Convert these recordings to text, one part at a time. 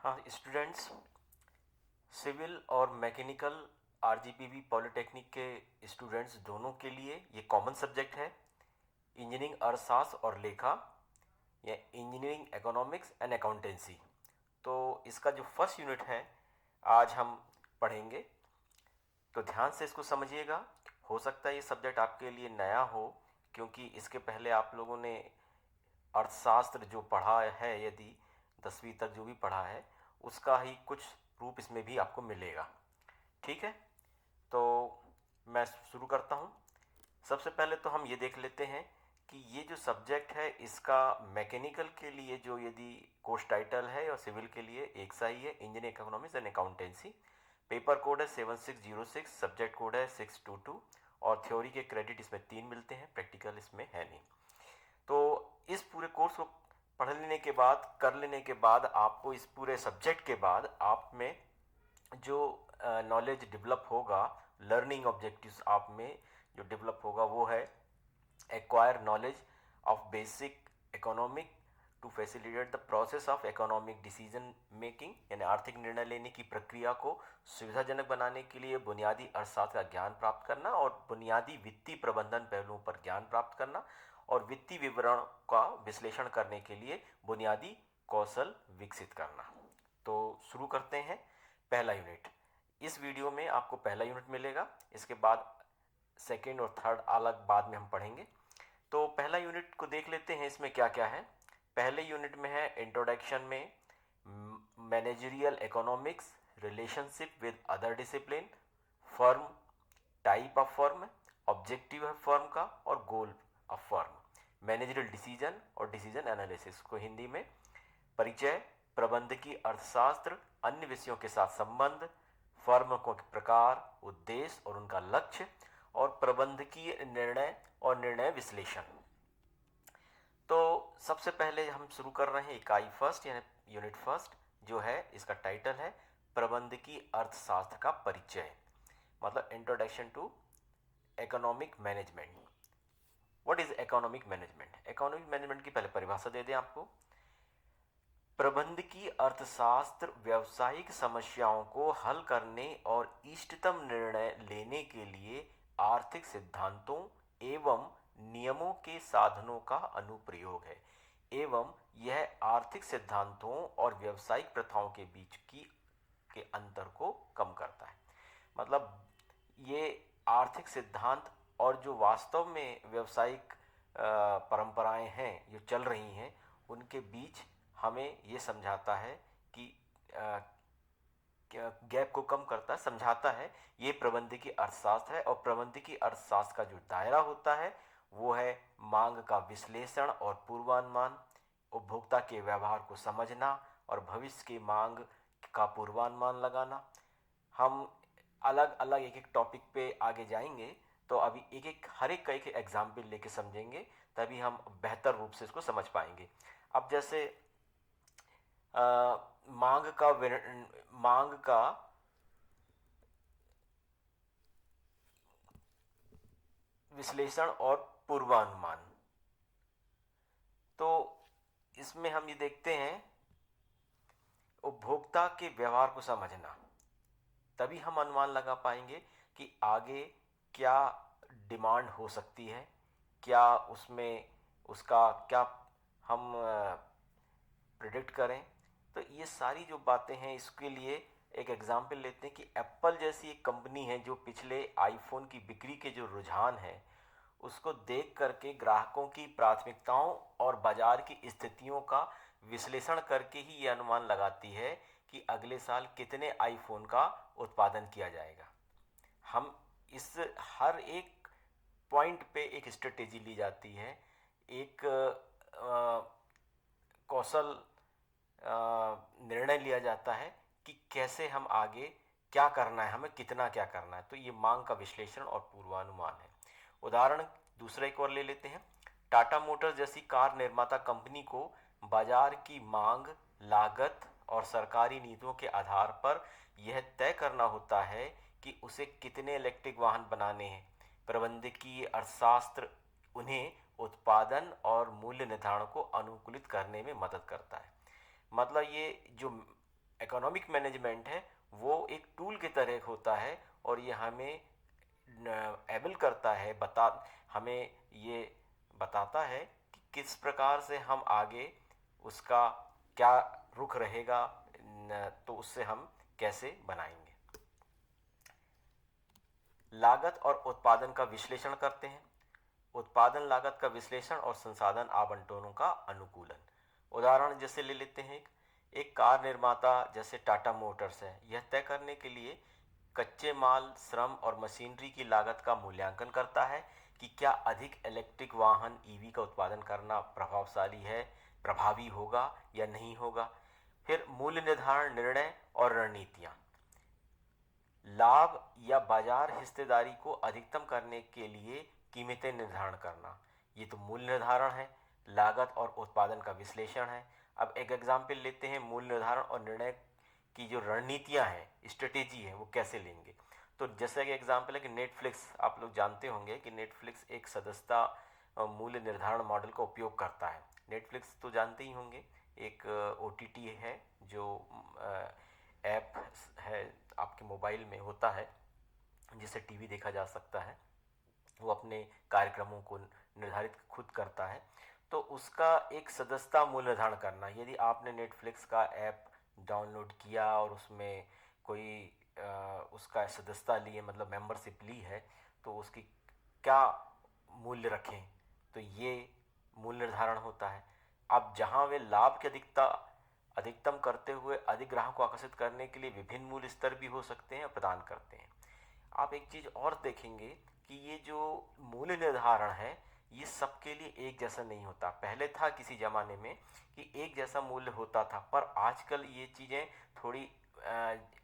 हाँ students, civil और mechanical RGPV polytechnic के स्टूडेंट्स दोनों के लिए ये कॉमन सब्जेक्ट है। इंजीनियरिंग अर्थशास्त्र और लेखा या इंजीनियरिंग इकोनॉमिक्स एंड अकाउंटेंसी। तो इसका जो फर्स्ट यूनिट है आज हम पढ़ेंगे, तो ध्यान से इसको समझिएगा। हो सकता है ये सब्जेक्ट आपके लिए नया हो, क्योंकि इसके पहले आप लोगों ने अर्थशास्त्र जो पढ़ा है, यदि 10वीं तक जो भी पढ़ा है उसका ही कुछ रूप इसमें भी आपको मिलेगा। ठीक है, तो मैं शुरू करता हूँ। सबसे पहले तो हम ये देख लेते हैं कि ये जो सब्जेक्ट है इसका मैकेनिकल के लिए जो यदि कोर्स टाइटल है और सिविल के लिए एक सा ही है, engineering economics and accountancy. Paper code है 7606, सब्जेक्ट कोड है 622 और थ्योरी के क्रेडिट इसमें 3 मिलते हैं, प्रैक्टिकल इसमें है नहीं। तो इस पूरे कोर्स को पढ़ लेने के बाद, कर लेने के बाद, आपको इस पूरे सब्जेक्ट के बाद आप में जो नॉलेज डेवलप होगा, लर्निंग ऑब्जेक्टिव्स आप में जो डेवलप होगा वो है acquire knowledge of basic economic to facilitate the process of economic decision making, यानी आर्थिक निर्णय लेने की प्रक्रिया को सुविधाजनक बनाने के लिए बुनियादी अर्थशास्त्र का ज्ञान प्राप्त करना और बुनियादी वित्तीय प्रबंधन पहलुओं पर ज्ञान प्राप्त करना और वित्तीय विवरण का विश्लेषण करने के लिए बुनियादी कौशल विकसित करना। तो शुरू करते हैं पहला यूनिट। इस वीडियो में आपको पहला यूनिट मिलेगा, इसके बाद सेकेंड और थर्ड अलग बाद में हम पढ़ेंगे। तो पहला यूनिट को देख लेते हैं, इसमें क्या क्या है। पहले यूनिट में है इंट्रोडक्शन में managerial economics, relationship with other discipline, firm, type of firm, objective है फर्म का और goal of firm, managerial decision और डिसीजन एनालिसिस को हिंदी में, परिचय, प्रबंधकीय अर्थशास्त्र, अन्य विषयों के साथ संबंध, फर्म को प्रकार, उद्देश्य और उनका लक्ष्य, और प्रबंधकीय निर्णय और निर्णय विश्लेषण। तो सबसे पहले हम शुरू कर रहे हैं इकाई फर्स्ट यानी यूनिट फर्स्ट, जो है इसका टाइटल है प्रबंधकीय अर्थशास्त्र का परिचय, मतलब introduction to economic management. What is economic management? Economic management की पहले परिभाषा दे दें आपको। प्रबंधकीय अर्थशास्त्र व्यावसायिक समस्याओं को हल करने और इष्टतम निर्णय लेने के लिए आर्थिक सिद्धांतों एवं नियमों के साधनों का अनुप्रयोग है, एवं यह आर्थिक सिद्धांतों और व्यावसायिक प्रथाओं के बीच के अंतर को कम करता है। मतलब ये आर्थिक सिद्धांत और जो वास्तव में व्यावसायिक परंपराएं हैं जो चल रही हैं, उनके बीच हमें ये समझाता है कि गैप को कम करता है, समझाता है। ये प्रबंधकीय अर्थशास्त्र है और प्रबंधकीय अर्थशास्त्र का जो दायरा होता है वो है मांग का विश्लेषण और पूर्वानुमान, उपभोक्ता के व्यवहार को समझना और भविष्य की मांग का पूर्वानुमान लगाना। हम अलग अलग एक एक टॉपिक पे आगे जाएंगे, तो अभी एक एक हर एक का एक एग्जाम्पल लेके समझेंगे, तभी हम बेहतर रूप से इसको समझ पाएंगे। अब जैसे मांग का विश्लेषण और पूर्वानुमान, तो इसमें हम ये देखते हैं उपभोक्ता के व्यवहार को समझना, तभी हम अनुमान लगा पाएंगे कि आगे क्या डिमांड हो सकती है, क्या उसमें उसका क्या हम प्रिडिक्ट करें। तो ये सारी जो बातें हैं, इसके लिए एक एग्जाम्पल लेते हैं कि एप्पल जैसी एक कंपनी है जो पिछले आईफोन की बिक्री के जो रुझान है उसको देख करके ग्राहकों की प्राथमिकताओं और बाजार की स्थितियों का विश्लेषण करके ही ये अनुमान लगाती है कि अगले साल कितने आईफोन का उत्पादन किया जाएगा। हम इस हर एक पॉइंट पे एक स्ट्रेटेजी ली जाती है, एक कौशल निर्णय लिया जाता है कि कैसे हम आगे क्या करना है, हमें कितना क्या करना है। तो ये मांग का विश्लेषण और पूर्वानुमान है। उदाहरण दूसरा एक और ले लेते हैं। टाटा मोटर्स जैसी कार निर्माता कंपनी को बाजार की मांग, लागत और सरकारी नीतियों के आधार पर यह तय करना होता है कि उसे कितने इलेक्ट्रिक वाहन बनाने हैं। प्रबंधकीय अर्थशास्त्र उन्हें उत्पादन और मूल्य निर्धारण को अनुकूलित करने में मदद करता है। मतलब ये जो इकोनॉमिक मैनेजमेंट है वो एक टूल की तरह होता है और ये हमें एबल करता है, हमें ये बताता है कि किस प्रकार से हम आगे उसका क्या रुख रहेगा, तो उससे हम कैसे बनाएंगे। लागत और उत्पादन का विश्लेषण करते हैं। उत्पादन लागत का विश्लेषण और संसाधन आवंटनों का अनुकूलन। उदाहरण जैसे ले लेते हैं, एक कार निर्माता जैसे टाटा मोटर्स है, यह तय करने के लिए कच्चे माल, श्रम और मशीनरी की लागत का मूल्यांकन करता है कि क्या अधिक इलेक्ट्रिक वाहन ईवी का उत्पादन करना प्रभावशाली है, प्रभावी होगा या नहीं होगा। फिर मूल्य निर्धारण निर्णय और रणनीतियाँ। लाभ या बाजार हिस्सेदारी को अधिकतम करने के लिए कीमतें निर्धारण करना, ये तो मूल्य निर्धारण है। लागत और उत्पादन का विश्लेषण है। अब एक एग्जाम्पल लेते हैं, मूल्य निर्धारण और निर्णय की जो रणनीतियां हैं, स्ट्रेटेजी है, वो कैसे लेंगे। तो जैसे कि एग्जाम्पल है कि नेटफ्लिक्स, आप लोग जानते होंगे कि नेटफ्लिक्स एक सदस्यता मूल्य निर्धारण मॉडल का उपयोग करता है। नेटफ्लिक्स तो जानते ही होंगे, एक ओटीटी है जो ऐप है, आपके मोबाइल में होता है जिससे टीवी देखा जा सकता है। वो अपने कार्यक्रमों को निर्धारित खुद करता है। तो उसका एक सदस्यता मूल्य निर्धारण करना, यदि आपने नेटफ्लिक्स का ऐप डाउनलोड किया और उसमें कोई उसका सदस्यता लिए, मतलब मेंबरशिप ली है, तो उसकी क्या मूल्य रखें, तो ये मूल्य निर्धारण होता है। अब जहाँ वे लाभ की अधिकतम करते हुए अधिक ग्राहक को आकर्षित करने के लिए विभिन्न मूल्य स्तर भी हो सकते हैं और प्रदान करते हैं। आप एक चीज़ और देखेंगे कि ये जो मूल्य निर्धारण है, ये सबके लिए एक जैसा नहीं होता। पहले था किसी ज़माने में कि एक जैसा मूल्य होता था, पर आजकल ये चीज़ें थोड़ी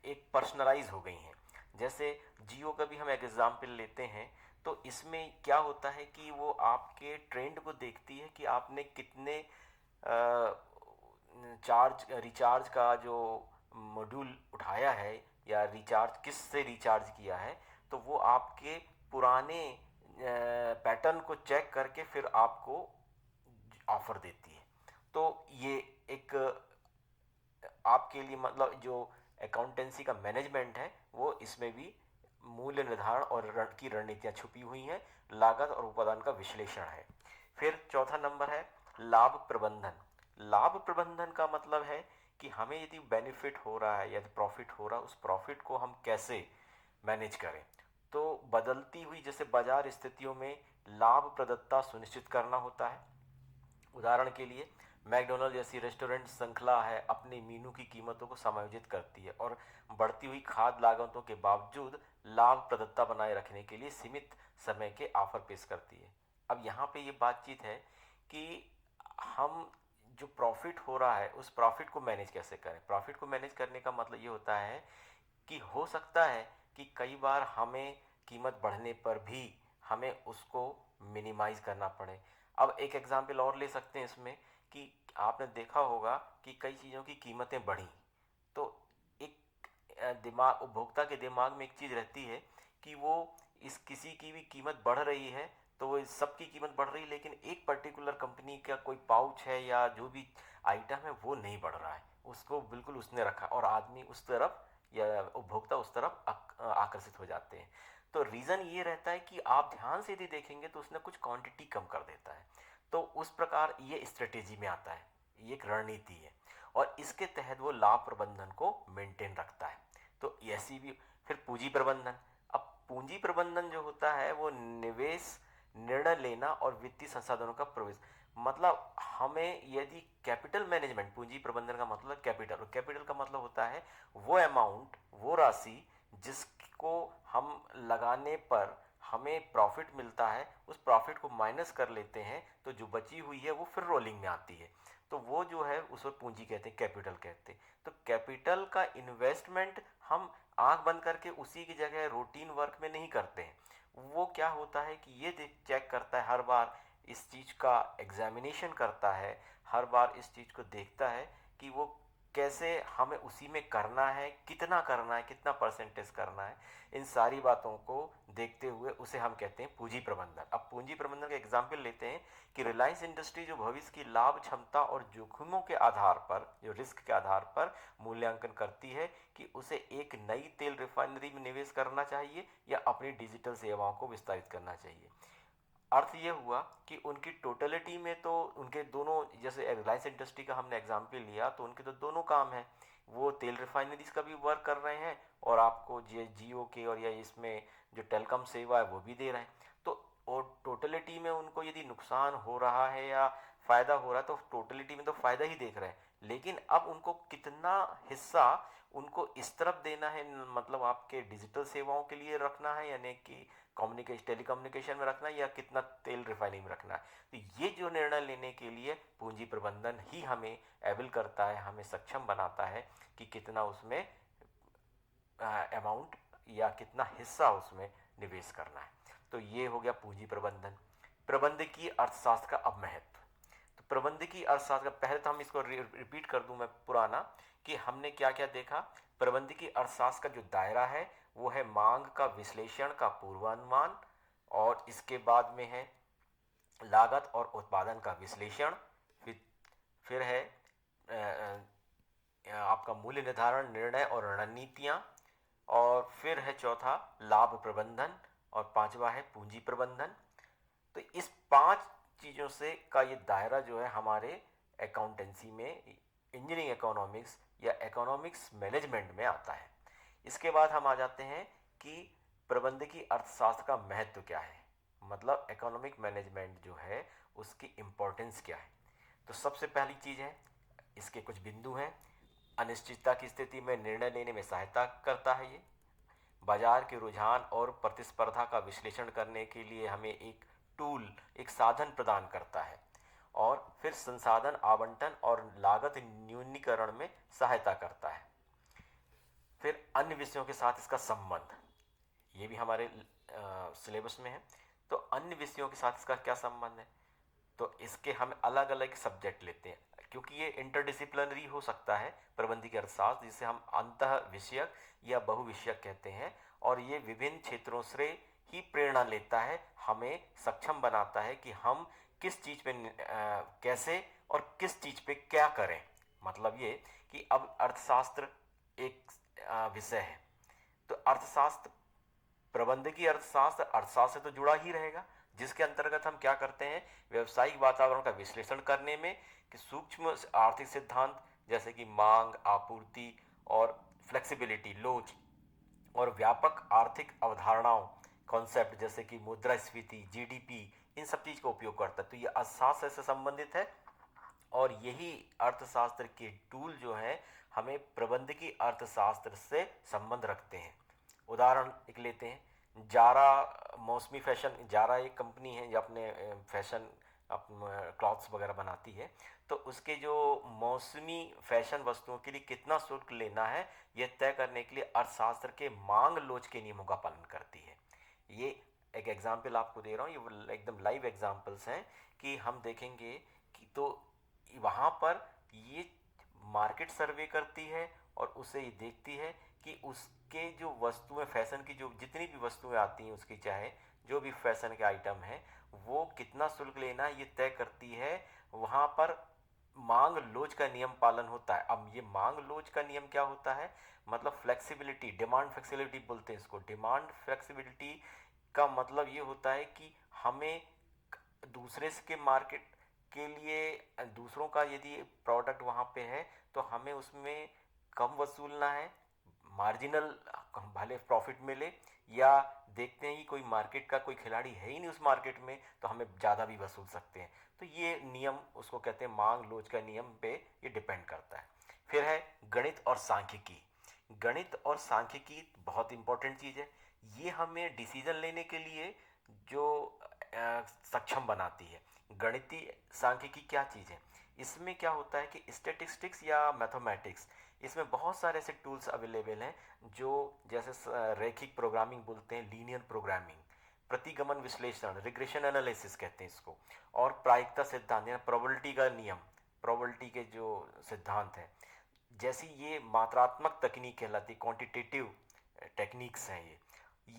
एक पर्सनलाइज हो गई हैं। जैसे जियो का भी हम एक एग्जाम्पल लेते हैं, तो इसमें क्या होता है कि वो आपके ट्रेंड को देखती है कि आपने कितने रिचार्ज का जो मॉड्यूल उठाया है या रिचार्ज किस से रिचार्ज किया है, तो वो आपके पुराने पैटर्न को चेक करके फिर आपको ऑफर देती है। तो ये एक आपके लिए, मतलब जो अकाउंटेंसी का मैनेजमेंट है, वो इसमें भी मूल्य निर्धारण और की रणनीतियाँ छुपी हुई हैं। लागत और उत्पादन का विश्लेषण है। फिर चौथा नंबर है लाभ प्रबंधन। लाभ प्रबंधन का मतलब है कि हमें यदि बेनिफिट हो रहा है, यदि प्रॉफिट हो रहा है, उस प्रॉफिट को हम कैसे मैनेज करें। तो बदलती हुई जैसे बाजार स्थितियों में लाभप्रदता सुनिश्चित करना होता है। उदाहरण के लिए मैकडोनल्ड जैसी रेस्टोरेंट श्रृंखला है, अपनी मीनू की कीमतों को समायोजित करती है और बढ़ती हुई खाद्य लागतों के बावजूद लाभप्रदता बनाए रखने के लिए सीमित समय के ऑफर पेश करती है। अब यहाँ पे ये बातचीत है कि हम जो प्रॉफिट हो रहा है, उस प्रॉफिट को मैनेज कैसे करें। प्रॉफिट को मैनेज करने का मतलब ये होता है कि हो सकता है कि कई बार हमें कीमत बढ़ने पर भी हमें उसको मिनिमाइज करना पड़े। अब एक एग्जांपल और ले सकते हैं इसमें कि आपने देखा होगा कि कई चीज़ों की कीमतें बढ़ी, तो एक दिमाग, उपभोक्ता के दिमाग में एक चीज़ रहती है कि वो इस किसी की भी कीमत बढ़ रही है तो वो सबकी कीमत बढ़ रही है, लेकिन एक पर्टिकुलर कंपनी का कोई पाउच है या जो भी आइटम है वो नहीं बढ़ रहा है, उसको बिल्कुल उसने रखा और आदमी उस तरफ या उपभोक्ता उस तरफ आकर्षित हो जाते हैं। तो रीज़न ये रहता है कि आप ध्यान से यदि देखेंगे तो उसने कुछ क्वांटिटी कम कर देता है। तो उस प्रकार ये स्ट्रेटेजी में आता है, ये एक रणनीति है और इसके तहत वो लाभ प्रबंधन को मेंटेन रखता है। तो ऐसी भी। फिर पूंजी प्रबंधन। अब पूंजी प्रबंधन जो होता है वो निवेश, निर्णय लेना और वित्तीय संसाधनों का प्रवेश, मतलब हमें यदि कैपिटल मैनेजमेंट, पूंजी प्रबंधन का मतलब कैपिटल, और कैपिटल का मतलब होता है वो अमाउंट, वो राशि जिसको हम लगाने पर हमें प्रॉफिट मिलता है, उस प्रॉफिट को माइनस कर लेते हैं, तो जो बची हुई है वो फिर रोलिंग में आती है। तो वो जो है उसको पूंजी कहते हैं, कैपिटल कहते हैं। तो कैपिटल का इन्वेस्टमेंट हम आंख बंद करके उसी की जगह रूटीन वर्क में नहीं करते हैं। वो क्या होता है कि ये चेक करता है, हर बार इस चीज़ का एग्जामिनेशन करता है, हर बार इस चीज़ को देखता है कि वो कैसे हमें उसी में करना है, कितना परसेंटेज करना है, इन सारी बातों को देखते हुए उसे हम कहते हैं पूंजी प्रबंधन। अब पूंजी प्रबंधन का एग्जाम्पल लेते हैं कि रिलायंस इंडस्ट्री जो भविष्य की लाभ क्षमता और जोखिमों के आधार पर, जो रिस्क के आधार पर मूल्यांकन करती है कि उसे एक नई तेल रिफाइनरी में निवेश करना चाहिए या अपनी डिजिटल सेवाओं को विस्तारित करना चाहिए। अर्थ ये हुआ कि उनकी टोटलिटी में तो उनके दोनों, जैसे रिलायंस इंडस्ट्री का हमने एग्जाम्पल लिया तो उनके तो दोनों काम हैं, वो तेल रिफाइनरीज का भी वर्क कर रहे हैं और आपको जियो के और या इसमें जो टेलीकॉम सेवा है वो भी दे रहे हैं। तो और टोटलिटी में उनको यदि नुकसान हो रहा है या फ़ायदा हो रहा है तो टोटलिटी में तो फ़ायदा ही देख रहे हैं, लेकिन अब उनको कितना हिस्सा उनको इस तरफ देना है, मतलब आपके डिजिटल सेवाओं के लिए रखना है यानी कि टेलीकम्युनिकेशन में रखना है या कितना तेल रिफाइनिंग में रखना है। तो ये जो निर्णय लेने के लिए पूंजी प्रबंधन ही हमें एबल करता है, हमें सक्षम बनाता है कि कितना उसमें अमाउंट या कितना हिस्सा उसमें निवेश करना है। तो ये हो गया पूंजी प्रबंधन। प्रबंधकीय अर्थशास्त्र का अब महत्व। तो प्रबंधकीय अर्थशास्त्र का, पहले तो हम इसको रिपीट कर दूं मैं पुराना, कि हमने क्या क्या देखा। प्रबंधकीय अर्थशास्त्र का जो दायरा है वो है मांग का विश्लेषण का पूर्वानुमान, और इसके बाद में है लागत और उत्पादन का विश्लेषण, फिर है आपका मूल्य निर्धारण, निर्णय और रणनीतियां, और फिर है चौथा लाभ प्रबंधन, और पांचवा है पूंजी प्रबंधन। तो इस 5 चीज़ों से का ये दायरा जो है हमारे अकाउंटेंसी में, इंजीनियरिंग इकोनॉमिक्स या इकोनॉमिक्स मैनेजमेंट में आता है। इसके बाद हम आ जाते हैं कि प्रबंधकीय अर्थशास्त्र का महत्व क्या है, मतलब इकोनॉमिक मैनेजमेंट जो है उसकी इम्पोर्टेंस क्या है। तो सबसे पहली चीज़ है, इसके कुछ बिंदु हैं। अनिश्चितता की स्थिति में निर्णय लेने में सहायता करता है ये। बाजार के रुझान और प्रतिस्पर्धा का विश्लेषण करने के लिए हमें एक टूल, एक साधन प्रदान करता है। और फिर संसाधन आवंटन और लागत न्यूनीकरण में सहायता करता है। फिर अन्य विषयों के साथ इसका संबंध, ये भी हमारे सिलेबस में है। तो अन्य विषयों के साथ इसका क्या संबंध है, तो इसके हम अलग अलग सब्जेक्ट लेते हैं क्योंकि ये इंटरडिसिप्लिनरी हो सकता है प्रबंधकीय अर्थशास्त्र, जिसे हम अंतः विषयक या बहुविषयक कहते हैं, और ये विभिन्न क्षेत्रों से ही प्रेरणा लेता है, हमें सक्षम बनाता है कि हम किस चीज़ पे कैसे और किस चीज़ पे क्या करें। मतलब ये कि अब अर्थशास्त्र एक विषय है, तो अर्थशास्त्र, प्रबंधकीय अर्थशास्त्र अर्थशास्त्र से तो जुड़ा ही रहेगा, जिसके अंतर्गत हम क्या करते हैं, व्यवसायिक वातावरण का विश्लेषण करने में कि सूक्ष्म आर्थिक सिद्धांत जैसे कि मांग, आपूर्ति और फ्लेक्सिबिलिटी, लोच, और व्यापक आर्थिक अवधारणाओं, कॉन्सेप्ट जैसे कि मुद्रास्फीति, जीडीपी, इन सब चीज़ का उपयोग करता है। तो ये अर्थशास्त्र से संबंधित है, और यही अर्थशास्त्र के टूल जो हैं हमें प्रबंधकीय अर्थशास्त्र से संबंध रखते हैं। उदाहरण एक लेते हैं, जारा मौसमी फैशन, जारा एक कंपनी है जो अपने फैशन क्लॉथ्स वगैरह बनाती है, तो उसके जो मौसमी फैशन वस्तुओं के लिए कितना शुल्क लेना है यह तय करने के लिए अर्थशास्त्र के मांग लोच के नियमों का पालन करती है। ये एक एग्जाम्पल आपको दे रहा हूँ, ये एकदम लाइव एग्जाम्पल्स हैं कि हम देखेंगे कि तो वहाँ पर ये मार्केट सर्वे करती है और उसे ये देखती है कि उसके जो वस्तुएं, फैशन की जो जितनी भी वस्तुएं आती हैं उसकी, चाहे जो भी फैशन के आइटम है, वो कितना शुल्क लेना है ये तय करती है। वहाँ पर मांग लोच का नियम पालन होता है। अब ये मांग लोच का नियम क्या होता है, मतलब फ्लेक्सिबिलिटी, डिमांड फ्लेक्सिबिलिटी बोलते हैं इसको। डिमांड फ्लेक्सिबिलिटी का मतलब ये होता है कि हमें दूसरे के मार्केट के लिए, दूसरों का यदि प्रोडक्ट वहाँ पे है तो हमें उसमें कम वसूलना है, मार्जिनल भले प्रॉफिट मिले, या देखते हैं कि कोई मार्केट का कोई खिलाड़ी है ही नहीं उस मार्केट में तो हमें ज़्यादा भी वसूल सकते हैं। तो ये नियम उसको कहते हैं मांग लोच का नियम पे ये डिपेंड करता है। फिर है गणित और सांख्यिकी। गणित और सांख्यिकी बहुत इंपॉर्टेंट चीज़ है, ये हमें डिसीजन लेने के लिए जो सक्षम बनाती है। गणितीय सांख्यिकी क्या चीज़ है, इसमें क्या होता है कि स्टैटिस्टिक्स या मैथमेटिक्स, इसमें बहुत सारे ऐसे टूल्स अवेलेबल हैं जो, जैसे रैखिक प्रोग्रामिंग बोलते हैं, लीनियर प्रोग्रामिंग, प्रतिगमन विश्लेषण, रिग्रेशन एनालिसिस कहते हैं इसको, और प्रायिकता सिद्धांत यानी प्रोबेबिलिटी का नियम, प्रोबेबिलिटी के जो सिद्धांत हैं, जैसी ये मात्रात्मक तकनीक कहलाती, क्वांटिटेटिव टेक्निक्स हैं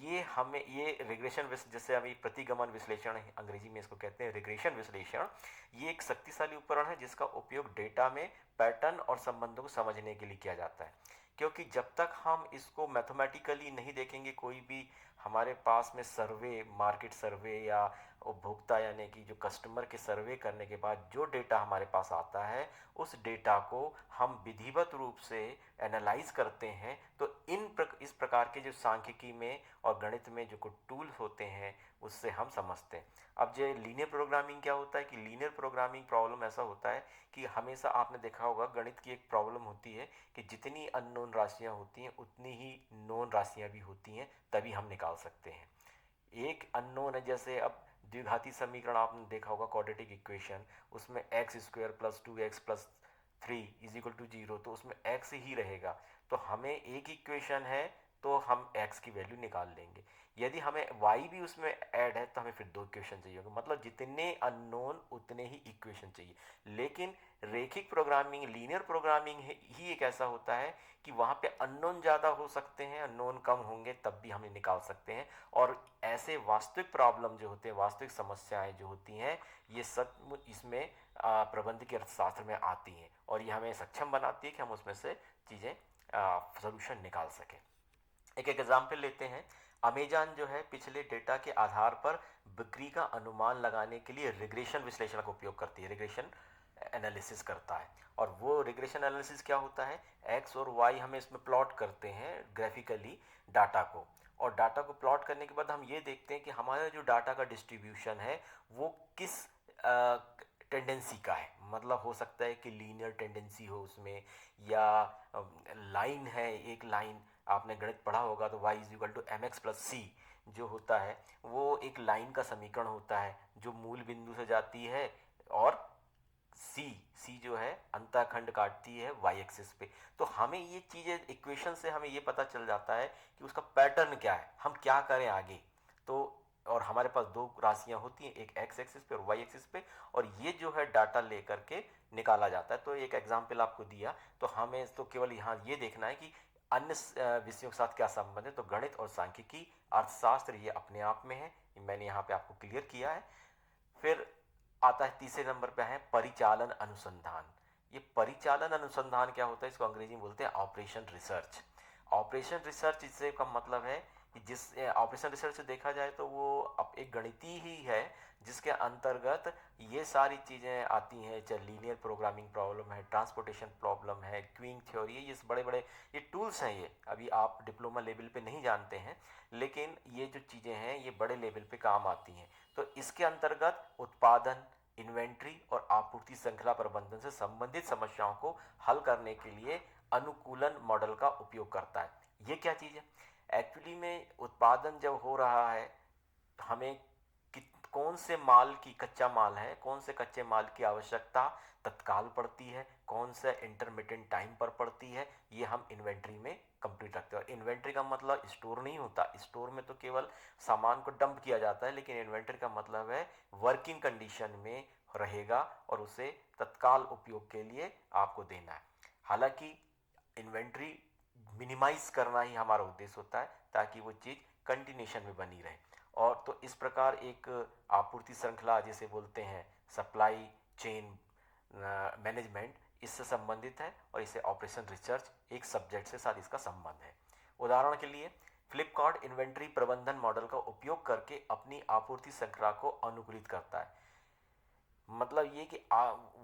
ये हमें ये रिग्रेशन जैसे अभी प्रतिगमन विश्लेषण है, अंग्रेजी में इसको कहते हैं रिग्रेशन विश्लेषण। ये एक शक्तिशाली उपकरण है जिसका उपयोग डेटा में पैटर्न और संबंधों को समझने के लिए किया जाता है। क्योंकि जब तक हम इसको मैथमेटिकली नहीं देखेंगे, कोई भी हमारे पास में सर्वे, मार्केट सर्वे या उपभोक्ता यानी कि जो कस्टमर के सर्वे करने के बाद जो डेटा हमारे पास आता है, उस डेटा को हम विधिवत रूप से एनालाइज करते हैं, तो इस प्रकार के जो सांख्यिकी में और गणित में जो कुछ टूल्स होते हैं उससे हम समझते हैं। अब जो लीनियर प्रोग्रामिंग क्या होता है कि लीनियर प्रोग्रामिंग प्रॉब्लम ऐसा होता है कि हमेशा आपने देखा होगा गणित की एक प्रॉब्लम होती है कि जितनी अननोन राशियां होती हैं उतनी ही नोन राशियां भी होती हैं, तभी हम निकाल सकते हैं। एक अननोन है, जैसे अब द्विघाती समीकरण आपने देखा होगा, क्वाड्रेटिक इक्वेशन, उसमें x square plus 2x plus 3 is equal to 0, तो उसमें x ही रहेगा। तो हमें एक इक्वेशन है तो हम x की वैल्यू निकाल लेंगे। यदि हमें y भी उसमें ऐड है तो हमें फिर 2 इक्वेशन चाहिए होगा, मतलब जितने अननोन उतने ही इक्वेशन चाहिए। लेकिन रेखिक प्रोग्रामिंग, लीनियर प्रोग्रामिंग ही एक ऐसा होता है कि वहाँ पे अननोन ज़्यादा हो सकते हैं, अननोन कम होंगे, तब भी हम निकाल सकते हैं। और ऐसे वास्तविक प्रॉब्लम जो होते हैं, वास्तविक समस्याएं जो होती हैं, ये सब इसमें प्रबंधकीय अर्थशास्त्र में आती हैं और ये हमें सक्षम बनाती है कि हम उसमें से चीज़ें सोल्यूशन निकाल सकें। एक एग्जाम्पल लेते हैं। अमेजॉन जो है पिछले डेटा के आधार पर बिक्री का अनुमान लगाने के लिए रिग्रेशन विश्लेषण का उपयोग करती है, रिग्रेशन एनालिसिस करता है। और वो रिग्रेशन एनालिसिस क्या होता है, एक्स और वाई हम इसमें प्लॉट करते हैं ग्राफिकली डाटा को, और डाटा को प्लॉट करने के बाद हम ये देखते हैं कि हमारा जो डाटा का डिस्ट्रीब्यूशन है वो किस टेंडेंसी का है। मतलब हो सकता है कि लीनियर टेंडेंसी हो उसमें, या लाइन है, एक लाइन आपने गणित पढ़ा होगा तो y is equal to M X plus C जो होता है वो एक लाइन का समीकरण होता है जो मूल बिंदु से जाती है और सी जो है अंतःखंड काटती है y एक्सिस पे। तो हमें ये चीज़ें इक्वेशन से हमें ये पता चल जाता है कि उसका पैटर्न क्या है, हम क्या करें आगे। तो और हमारे पास दो राशियां होती हैं, एक x एक्सिस पे और y एक्सिस पे, और ये जो है डाटा लेकर के निकाला जाता है। तो एक एग्जांपल आपको दिया, तो हमें तो केवल यहाँ ये देखना है कि अन्य विषयों के साथ क्या संबंध है। तो गणित और सांख्यिकी, अर्थशास्त्र, ये अपने आप में है, मैंने यहाँ पे आपको क्लियर किया है। फिर आता है तीसरे नंबर पे है परिचालन अनुसंधान। ये परिचालन अनुसंधान क्या होता है, इसको अंग्रेजी में बोलते हैं ऑपरेशन रिसर्च। ऑपरेशन रिसर्च इससे का मतलब है कि जिस ऑपरेशन रिसर्च से देखा जाए तो वो अब एक गणितीय ही है जिसके अंतर्गत ये सारी चीज़ें आती हैं, चाहे लीनियर प्रोग्रामिंग प्रॉब्लम है, ट्रांसपोर्टेशन प्रॉब्लम है, क्यूइंग थ्योरी है, ये बड़े बड़े ये टूल्स हैं। ये अभी आप डिप्लोमा लेवल पे नहीं जानते हैं, लेकिन ये जो चीज़ें हैं ये बड़े लेवल पे काम आती हैं। तो इसके अंतर्गत उत्पादन, इन्वेंट्री और आपूर्ति श्रृंखला प्रबंधन से संबंधित समस्याओं को हल करने के लिए अनुकूलन मॉडल का उपयोग करता है। ये क्या चीज़ है, एक्चुअली में उत्पादन जब हो रहा है हमें कौन से माल की, कच्चा माल है, कौन से कच्चे माल की आवश्यकता तत्काल पड़ती है, कौन से इंटरमिटेंट टाइम पर पड़ती है, ये हम इन्वेंट्री में कंप्लीट रखते हैं। और इन्वेंट्री का मतलब स्टोर नहीं होता, स्टोर में तो केवल सामान को डंप किया जाता है, लेकिन इन्वेंट्री का मतलब है वर्किंग कंडीशन में रहेगा और उसे तत्काल उपयोग के लिए आपको देना है। हालांकि इन्वेंट्री मिनिमाइज करना ही हमारा उद्देश्य होता है ताकि वो चीज़ कंटिन्यूशन में बनी रहे। और तो इस प्रकार एक आपूर्ति श्रृंखला जिसे बोलते हैं सप्लाई चेन मैनेजमेंट, इससे संबंधित है और इसे ऑपरेशन रिसर्च एक सब्जेक्ट से साथ इसका संबंध है। उदाहरण के लिए फ्लिपकार्ट इन्वेंट्री प्रबंधन मॉडल का उपयोग करके अपनी आपूर्ति श्रृंखला को अनुकूलित करता है। मतलब ये कि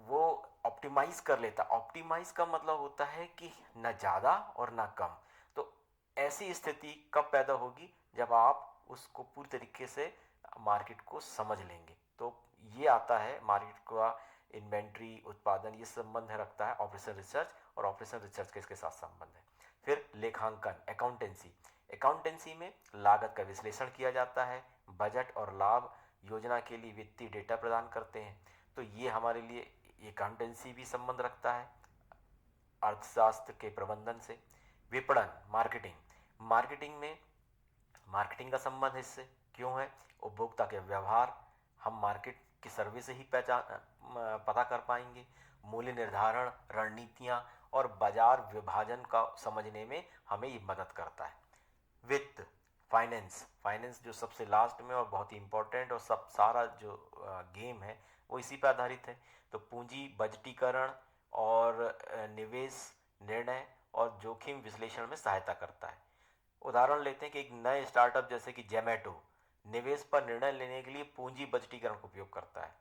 वो ऑप्टिमाइज कर लेता। ऑप्टिमाइज का मतलब होता है कि ना ज़्यादा और ना कम। तो ऐसी स्थिति कब पैदा होगी, जब आप उसको पूरी तरीके से मार्केट को समझ लेंगे। तो ये आता है मार्केट का इन्वेंट्री, उत्पादन, ये संबंध रखता है ऑपरेशन रिसर्च, और ऑपरेशन रिसर्च का इसके साथ संबंध है। फिर लेखांकन, अकाउंटेंसी। अकाउंटेंसी में लागत का विश्लेषण किया जाता है, बजट और लाभ योजना के लिए वित्तीय डेटा प्रदान करते हैं। तो ये हमारे लिए अकाउंटेंसी भी संबंध रखता है अर्थशास्त्र के प्रबंधन से। विपणन, मार्केटिंग। मार्केटिंग का संबंध इससे क्यों है, उपभोक्ता के व्यवहार हम मार्केट की सर्वे से ही पता कर पाएंगे। मूल्य निर्धारण रणनीतियाँ और बाजार विभाजन का समझने में हमें ये मदद करता है। वित्त, फाइनेंस, फाइनेंस जो सबसे लास्ट में और बहुत ही इंपॉर्टेंट, और सब सारा जो गेम है वो इसी पर आधारित है। तो पूंजी बजटीकरण और निवेश निर्णय और जोखिम विश्लेषण में सहायता करता है। उदाहरण लेते हैं कि एक नए स्टार्टअप जैसे कि जोमेटो निवेश पर निर्णय लेने के लिए पूंजी बजटीकरण का उपयोग करता है।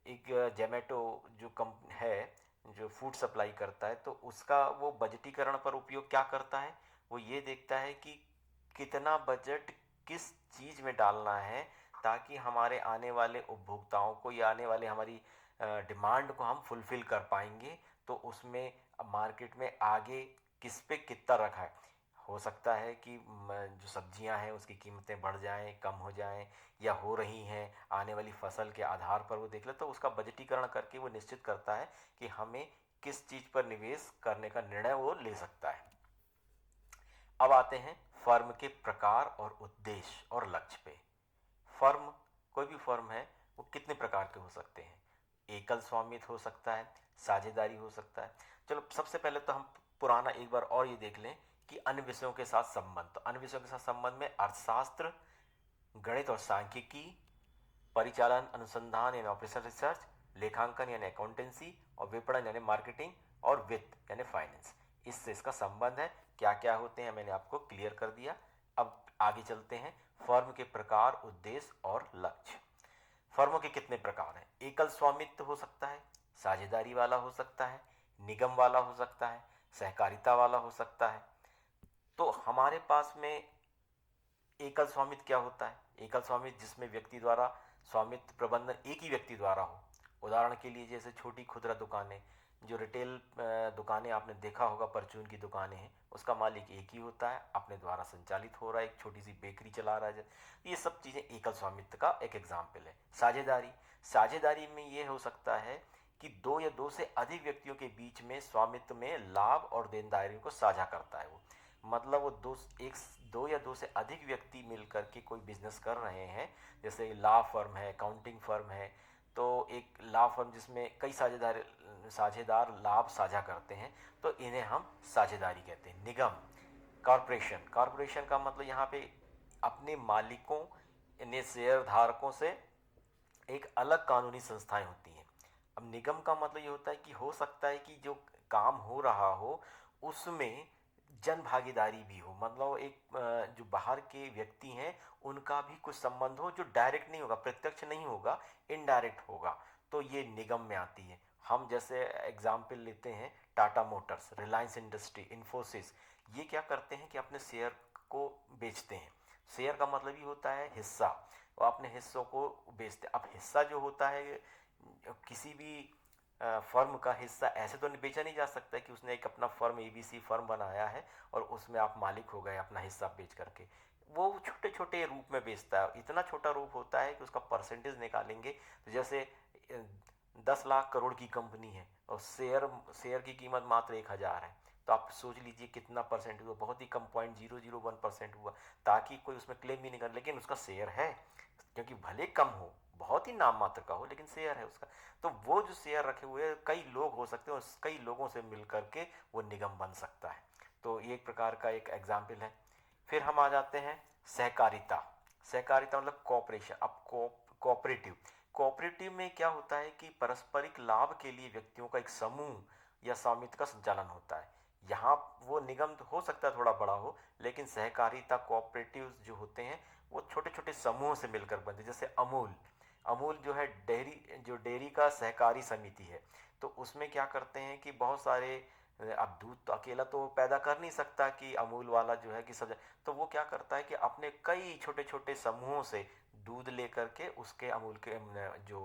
एक जोमेटो जो कंप है जो फूड सप्लाई करता है, तो उसका वो बजटीकरण पर उपयोग क्या करता है, वो ये देखता है कि कितना बजट किस चीज़ में डालना है ताकि हमारे आने वाले उपभोक्ताओं को या आने वाले हमारी डिमांड को हम फुलफिल कर पाएंगे। तो उसमें मार्केट में आगे किस पे कितना रखा है। हो सकता है कि जो सब्जियां हैं उसकी कीमतें बढ़ जाएं, कम हो जाएं, या हो रही हैं, आने वाली फसल के आधार पर वो देख ले, तो उसका बजटीकरण करके वो निश्चित करता है कि हमें किस चीज़ पर निवेश करने का निर्णय वो ले सकता है। अब आते हैं फर्म के प्रकार और उद्देश्य और लक्ष्य पे। फर्म, कोई भी फर्म है वो कितने प्रकार के हो सकते हैं। एकल स्वामित्व हो सकता है, साझेदारी हो सकता है। चलो सबसे पहले तो हम पुराना एक बार और ये देख लें कि अन्य विषयों के साथ संबंध। तो अन्य विषयों के साथ संबंध में अर्थशास्त्र, गणित और सांख्यिकी, परिचालन अनुसंधान यानी ऑपरेशन रिसर्च, लेखांकन यानी अकाउंटेंसी, और विपणन यानी मार्केटिंग, और वित्त यानी फाइनेंस। इससे इसका संबंध है, क्या क्या होते हैं मैंने आपको क्लियर कर दिया। अब आगे चलते हैं, फर्म के प्रकार, उद्देश्य और लक्ष्य। फर्मों के कितने प्रकार हैं। एकल स्वामित्व हो सकता है, साझेदारी वाला हो सकता है, निगम वाला हो सकता है, सहकारिता वाला हो सकता है। तो हमारे पास में एकल स्वामित्व क्या होता है। एकल स्वामित्व जिसमें व्यक्ति द्वारा स्वामित्व प्रबंधन एक ही व्यक्ति द्वारा हो। उदाहरण के लिए जैसे छोटी खुदरा दुकानें, जो रिटेल दुकानें आपने देखा होगा, परचून की दुकानें हैं, उसका मालिक एक ही होता है, अपने द्वारा संचालित हो रहा है, एक छोटी सी बेकरी चला रहा है। ये सब चीज़ें एकल स्वामित्व का एक एग्जाम्पल है। साझेदारी, साझेदारी में ये हो सकता है कि दो या दो से अधिक व्यक्तियों के बीच में स्वामित्व में लाभ और देनदारियों को साझा करता है वो। मतलब वो दो या दो से अधिक व्यक्ति मिलकर के कोई बिजनेस कर रहे हैं, जैसे लॉ फर्म है, अकाउंटिंग फर्म है, तो एक लॉ फर्म जिसमें कई साझेदार लाभ साझा करते हैं, तो इन्हें हम साझेदारी कहते हैं। निगम, कॉरपोरेशन, कॉरपोरेशन का मतलब यहाँ पे अपने मालिकों यानी शेयर धारकों से एक अलग कानूनी संस्थाएं होती हैं। अब निगम का मतलब ये होता है कि हो सकता है कि जो काम हो रहा हो उसमें जन भागीदारी भी हो, मतलब एक जो बाहर के व्यक्ति हैं उनका भी कुछ संबंध हो, जो डायरेक्ट नहीं होगा, प्रत्यक्ष नहीं होगा, इनडायरेक्ट होगा, तो ये निगम में आती है। हम जैसे एग्जाम्पल लेते हैं टाटा मोटर्स, रिलायंस इंडस्ट्री, इन्फोसिस, ये क्या करते हैं कि अपने शेयर को बेचते हैं। शेयर का मतलब ही होता है हिस्सा, वो अपने हिस्सों को बेचते। अब हिस्सा जो होता है किसी भी फर्म का हिस्सा ऐसे तो बेचा नहीं जा सकता कि उसने एक अपना फर्म एबीसी फर्म बनाया है और उसमें आप मालिक हो गए अपना हिस्सा बेच करके। वो छोटे छोटे रूप में बेचता है, इतना छोटा रूप होता है कि उसका परसेंटेज निकालेंगे तो जैसे 10 लाख करोड़ की कंपनी है और शेयर की कीमत मात्र 1,000 है, तो आप सोच लीजिए कितना परसेंट हुआ, बहुत ही कम, 0.001% हुआ, ताकि कोई उसमें क्लेम भी नहीं कर, लेकिन उसका शेयर है, क्योंकि भले कम हो, बहुत ही नाम मात्र का हो, लेकिन शेयर है उसका। तो वो जो शेयर रखे हुए कई लोग हो सकते हैं और कई लोगों से मिल करके वो निगम बन सकता है। तो ये एक प्रकार का एक एग्जाम्पल है। फिर हम आ जाते हैं सहकारिता। सहकारिता मतलब कॉपरेशन। अब कोऑपरेटिव, कोऑपरेटिव में क्या होता है कि पारस्परिक लाभ के लिए व्यक्तियों का एक समूह या स्वामित्व का संचालन होता है। यहाँ वो निगम तो हो सकता है थोड़ा बड़ा हो, लेकिन सहकारिता कोऑपरेटिव जो होते हैं वो छोटे छोटे समूहों से मिलकर बनते। जैसे अमूल, अमूल जो है डेयरी का सहकारी समिति है, तो उसमें क्या करते हैं कि बहुत सारे, अब दूध तो अकेला तो पैदा कर नहीं सकता कि अमूल वाला जो है कि सब, तो वो क्या करता है कि अपने कई छोटे छोटे समूहों से दूध लेकर के उसके अमूल के जो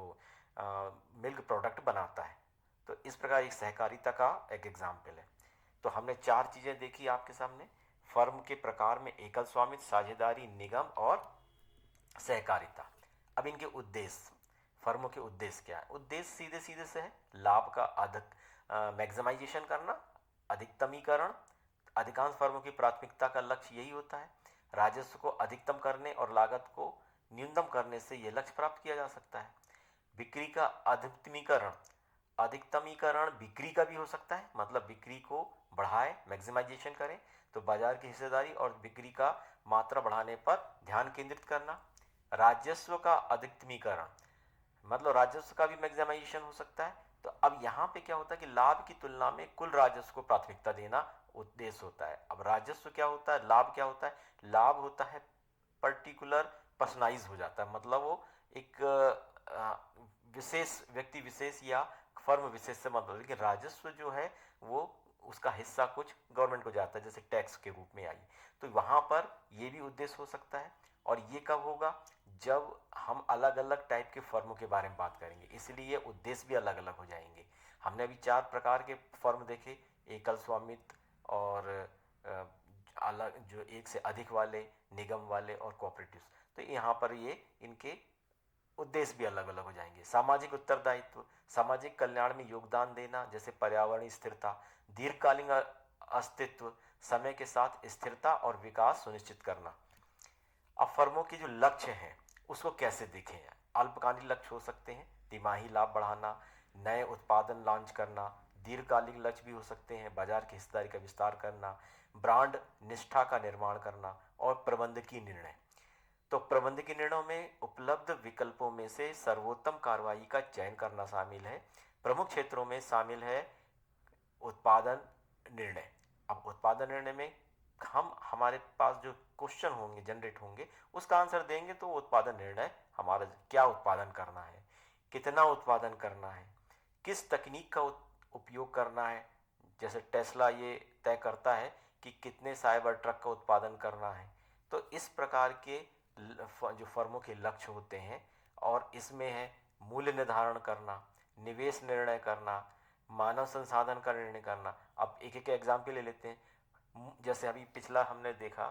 मिल्क प्रोडक्ट बनाता है। तो इस प्रकार एक सहकारिता का एक एग्जाम्पल है। तो हमने 4 चीज़ें देखी आपके सामने, फर्म के प्रकार में एकल स्वामित्व, साझेदारी, निगम और सहकारिता। अब इनके उद्देश्य, फर्मों के उद्देश्य क्या है। उद्देश्य सीधे सीधे से है लाभ का अधिक मैक्सिमाइजेशन करना, अधिकतमीकरण। अधिकांश फर्मों की प्राथमिकता का लक्ष्य यही होता है। राजस्व को अधिकतम करने और लागत को न्यूनतम करने से यह लक्ष्य प्राप्त किया जा सकता है। बिक्री का अधिकतमीकरण, अधिकतमीकरण बिक्री का भी हो सकता है, मतलब बिक्री को बढ़ाए, मैक्सिमाइजेशन करें, तो बाजार की हिस्सेदारी और बिक्री का मात्रा बढ़ाने पर ध्यान केंद्रित करना। राजस्व का अधिकतमीकरण, मतलब राजस्व का भी मैक्सिमाइजेशन हो सकता है। तो अब यहाँ पे क्या होता है कि लाभ की तुलना में कुल राजस्व को प्राथमिकता देना उद्देश्य होता है। अब राजस्व क्या होता है, लाभ क्या होता है? लाभ होता है पर्टिकुलर, पर्सनलाइज हो जाता है, मतलब वो एक विशेष व्यक्ति विशेष या फर्म विशेष से मतलब। लेकिन राजस्व जो है वो उसका हिस्सा कुछ गवर्नमेंट को जाता है, जैसे टैक्स के रूप में आई। तो वहाँ पर ये भी उद्देश्य हो सकता है। और ये कब होगा? जब हम अलग अलग टाइप के फर्मों के बारे में बात करेंगे, इसलिए उद्देश्य भी अलग अलग हो जाएंगे। हमने अभी 4 प्रकार के फर्म देखे, एकल स्वामित्व और अलग जो एक से अधिक वाले, निगम वाले और कोऑपरेटिव्स। तो यहाँ पर ये इनके उद्देश्य भी अलग अलग हो जाएंगे। सामाजिक उत्तरदायित्व, सामाजिक कल्याण में योगदान देना, जैसे पर्यावरणीय स्थिरता, दीर्घकालीन अस्तित्व, समय के साथ स्थिरता और विकास सुनिश्चित करना। अब फर्मों के जो लक्ष्य हैं उसको कैसे देखें? अल्पकालिक लक्ष्य हो सकते हैं, तिमाही लाभ बढ़ाना, नए उत्पादन लॉन्च करना। दीर्घकालिक लक्ष्य भी हो सकते हैं, बाजार की हिस्सेदारी का विस्तार करना, ब्रांड निष्ठा का निर्माण करना और प्रबंधकीय निर्णय। तो प्रबंधकीय निर्णयों में उपलब्ध विकल्पों में से सर्वोत्तम कार्रवाई का चयन करना शामिल है। प्रमुख क्षेत्रों में शामिल है उत्पादन निर्णय। अब उत्पादन निर्णय में हम हमारे पास जो क्वेश्चन होंगे, जनरेट होंगे, उसका आंसर देंगे तो उत्पादन निर्णय हमारा क्या उत्पादन करना है, कितना उत्पादन करना है, किस तकनीक का उपयोग करना है। जैसे टेस्ला ये तय करता है कि कितने साइबर ट्रक का उत्पादन करना है। तो इस प्रकार के जो फर्मों के लक्ष्य होते हैं, और इसमें है मूल्य निर्धारण करना, निवेश निर्णय करना, मानव संसाधन का निर्णय करना। अब एक एक एग्जाम्पल ले लेते हैं। जैसे अभी पिछला हमने देखा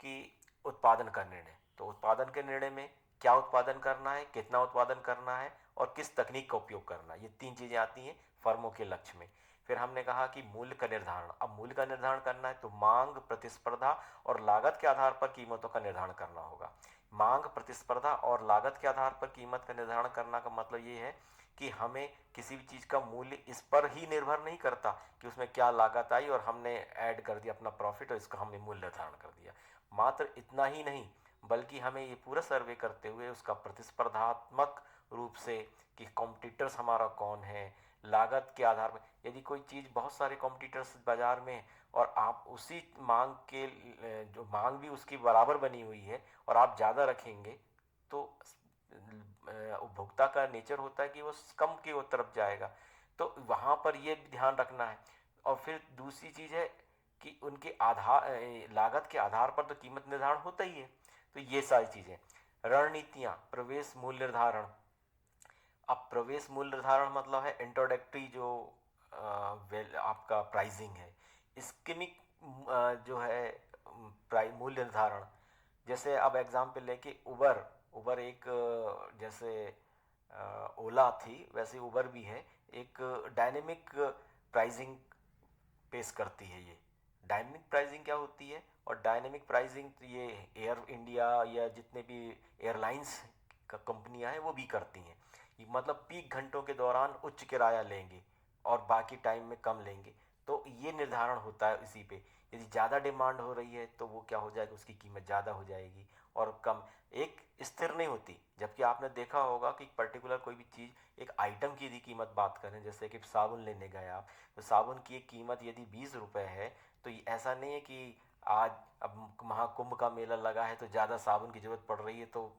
कि उत्पादन का निर्णय, तो उत्पादन के निर्णय में क्या उत्पादन करना है, कितना उत्पादन करना है और किस तकनीक का उपयोग करना, ये 3 चीज़ें आती हैं फर्मों के लक्ष्य में। फिर हमने कहा कि मूल्य का निर्धारण। अब मूल्य का निर्धारण करना है तो मांग, प्रतिस्पर्धा और लागत के आधार पर कीमतों का निर्धारण करना होगा। मांग, प्रतिस्पर्धा और लागत के आधार पर कीमत का निर्धारण करना का मतलब ये है कि हमें किसी भी चीज़ का मूल्य इस पर ही निर्भर नहीं करता कि उसमें क्या लागत आई और हमने ऐड कर दिया अपना प्रॉफिट और इसका हमने मूल्य निर्धारण कर दिया। मात्र इतना ही नहीं, बल्कि हमें ये पूरा सर्वे करते हुए उसका प्रतिस्पर्धात्मक रूप से कि कॉम्पिटिटर्स हमारा कौन है, लागत के आधार पर। यदि कोई चीज़ बहुत सारे कॉम्पिटिटर्स बाजार में और आप उसी मांग के जो मांग भी उसकी बराबर बनी हुई है और आप ज़्यादा रखेंगे, तो उपभोक्ता का नेचर होता है कि वो कम की ओर तरफ जाएगा। तो वहाँ पर ये भी ध्यान रखना है। और फिर दूसरी चीज़ है कि उनके आधार लागत के आधार पर तो कीमत निर्धारण होता ही है। तो ये सारी चीज़ें, रणनीतियाँ, प्रवेश मूल्य निर्धारण। अब प्रवेश मूल्य निर्धारण मतलब है इंट्रोडक्टरी जो आपका प्राइसिंग है। स्कीमिक जो है मूल्य निर्धारण। जैसे अब एग्जाम्पल लेके उबर, उबर एक जैसे ओला थी वैसे उबर भी है, एक डायनेमिक प्राइसिंग पेश करती है। ये डायनेमिक प्राइसिंग क्या होती है? और डायनेमिक प्राइसिंग तो ये एयर इंडिया या जितने भी एयरलाइंस का कंपनियां हैं वो भी करती हैं। मतलब पीक घंटों के दौरान उच्च किराया लेंगे और बाकी टाइम में कम लेंगे। तो ये निर्धारण होता है इसी पे। यदि ज़्यादा डिमांड हो रही है तो वो क्या हो जाएगा, उसकी कीमत ज़्यादा हो जाएगी। और कम एक स्थिर नहीं होती। जबकि आपने देखा होगा कि पर्टिकुलर कोई भी चीज़, एक आइटम की यदि कीमत बात करें, जैसे कि साबुन लेने गए आप, तो साबुन की एक कीमत यदि 20 रुपये है, तो ऐसा नहीं है कि आज अब महाकुंभ का मेला लगा है तो ज़्यादा साबुन की ज़रूरत पड़ रही है तो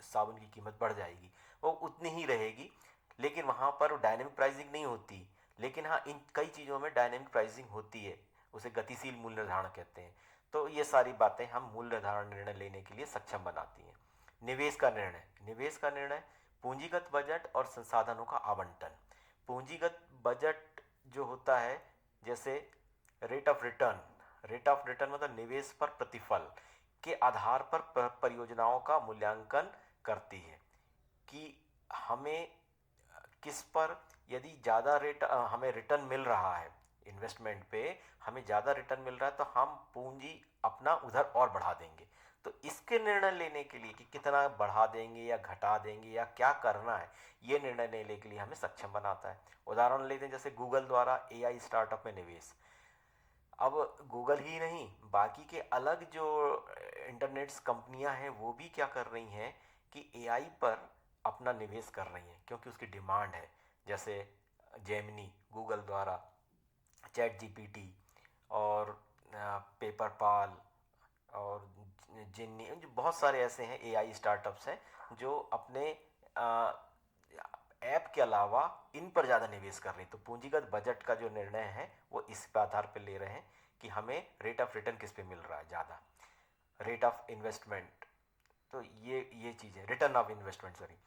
साबुन की कीमत बढ़ जाएगी, वो उतनी ही रहेगी। लेकिन वहाँ पर डायनेमिक प्राइसिंग नहीं होती। लेकिन हाँ, इन कई चीज़ों में डायनेमिक प्राइसिंग होती है, उसे गतिशील मूल्य निर्धारण कहते हैं। तो ये सारी बातें हम मूल्य निर्धारण निर्णय लेने के लिए सक्षम बनाती हैं। निवेश का निर्णय। निवेश का निर्णय पूंजीगत बजट और संसाधनों का आवंटन। पूंजीगत बजट जो होता है, जैसे rate of return. Rate of return मतलब निवेश पर प्रतिफल के आधार पर परियोजनाओं का मूल्यांकन करती है कि हमें किस पर, यदि ज़्यादा रेट हमें रिटर्न मिल रहा है, इन्वेस्टमेंट पे हमें ज़्यादा रिटर्न मिल रहा है, तो हम पूंजी अपना उधर और बढ़ा देंगे। तो इसके निर्णय लेने के लिए कि कितना बढ़ा देंगे या घटा देंगे या क्या करना है, ये निर्णय लेने के लिए हमें सक्षम बनाता है। उदाहरण लेते हैं जैसे गूगल द्वारा एआई स्टार्टअप में निवेश। अब गूगल ही नहीं, बाकी के अलग जो इंटरनेट्स कंपनियां हैं वो भी क्या कर रही हैं कि एआई पर अपना निवेश कर रही हैं, क्योंकि उसकी डिमांड है। जैसे जेमिनी गूगल द्वारा, चैट जीपीटी और पेपर पाल और जिन्नी, जो बहुत सारे ऐसे हैं एआई स्टार्टअप्स हैं जो अपने ऐप के अलावा इन पर ज़्यादा निवेश कर रही हैं। तो पूंजीगत बजट का जो निर्णय है वो इस पे आधार पर ले रहे हैं कि हमें रेट ऑफ रिटर्न किस पे मिल रहा है ज़्यादा, रेट ऑफ इन्वेस्टमेंट। तो ये चीज़ है, रिटर्न ऑफ इन्वेस्टमेंट, सॉरी।